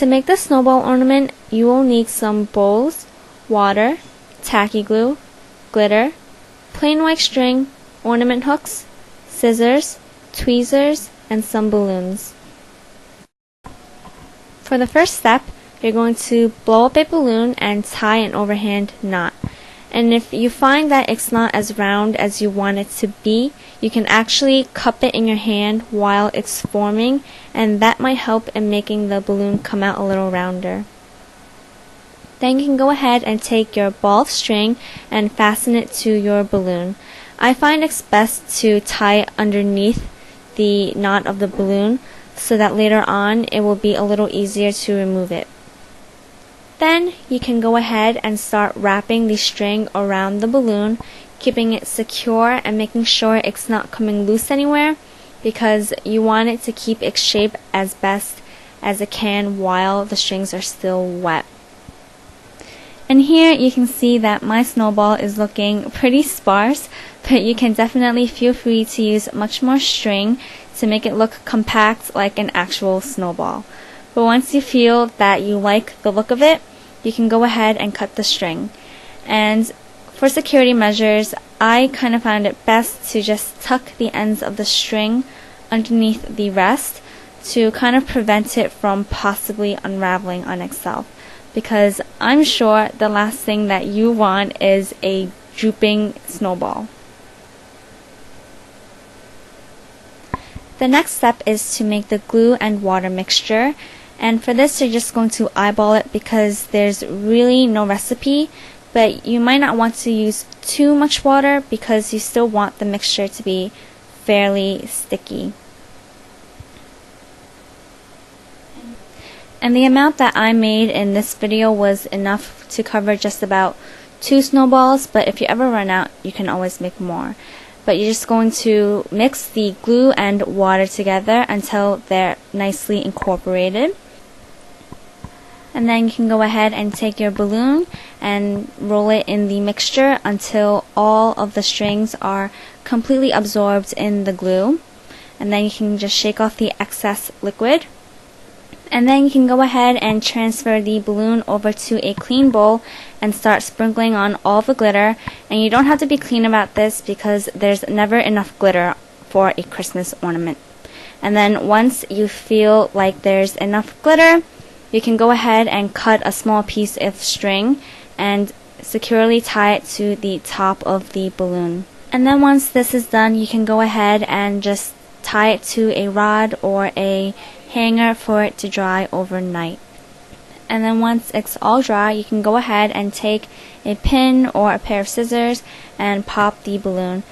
To make the snowball ornament, you will need some bowls, water, tacky glue, glitter, plain white string, ornament hooks, scissors, tweezers, and some balloons. For the first step, you're going to blow up a balloon and tie an overhand knot. And if you find that it's not as round as you want it to be, you can actually cup it in your hand while it's forming, and that might help in making the balloon come out a little rounder. Then you can go ahead and take your ball of string and fasten it to your balloon. I find it's best to tie it underneath the knot of the balloon so that later on it will be a little easier to remove it. Then you can go ahead and start wrapping the string around the balloon, keeping it secure and making sure it's not coming loose anywhere, because you want it to keep its shape as best as it can while the strings are still wet. And here you can see that my snowball is looking pretty sparse, but you can definitely feel free to use much more string to make it look compact like an actual snowball. But once you feel that you like the look of it, you can go ahead and cut the string. And for security measures, I kind of found it best to just tuck the ends of the string underneath the rest to kind of prevent it from possibly unraveling on itself, because I'm sure the last thing that you want is a drooping snowball. The next step is to make the glue and water mixture, and for this you're just going to eyeball it because there's really no recipe, but you might not want to use too much water because you still want the mixture to be fairly sticky. And the amount that I made in this video was enough to cover just about 2 snowballs, but if you ever run out, you can always make more. But you're just going to mix the glue and water together until they're nicely incorporated. And then you can go ahead and take your balloon and roll it in the mixture until all of the strings are completely absorbed in the glue. And then you can just shake off the excess liquid. And then you can go ahead and transfer the balloon over to a clean bowl and start sprinkling on all the glitter. And you don't have to be clean about this because there's never enough glitter for a Christmas ornament. And then once you feel like there's enough glitter, you can go ahead and cut a small piece of string and securely tie it to the top of the balloon. And then once this is done, you can go ahead and just tie it to a rod or a hanger for it to dry overnight. And then once it's all dry, you can go ahead and take a pin or a pair of scissors and pop the balloon.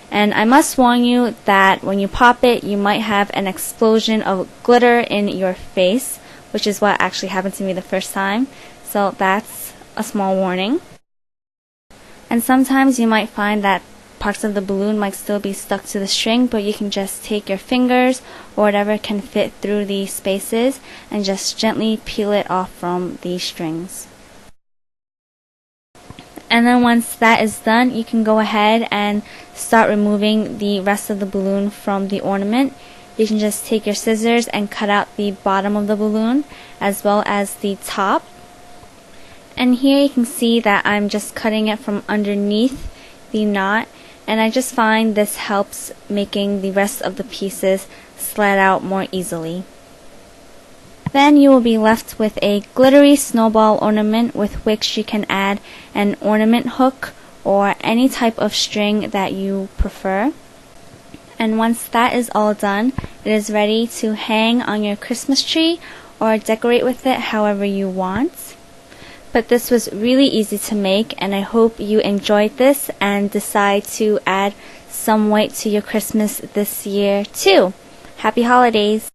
And I must warn you that when you pop it, you might have an explosion of glitter in your face, which is what actually happened to me the first time. So that's a small warning. And sometimes you might find that parts of the balloon might still be stuck to the string, but you can just take your fingers or whatever can fit through the spaces and just gently peel it off from the strings. And then once that is done, you can go ahead and start removing the rest of the balloon from the ornament. You can just take your scissors and cut out the bottom of the balloon as well as the top. And here you can see that I'm just cutting it from underneath the knot, and I just find this helps making the rest of the pieces slide out more easily. Then you will be left with a glittery snowball ornament with which you can add an ornament hook or any type of string that you prefer. And once that is all done, it is ready to hang on your Christmas tree or decorate with it however you want. But this was really easy to make, and I hope you enjoyed this and decide to add some white to your Christmas this year too. Happy holidays!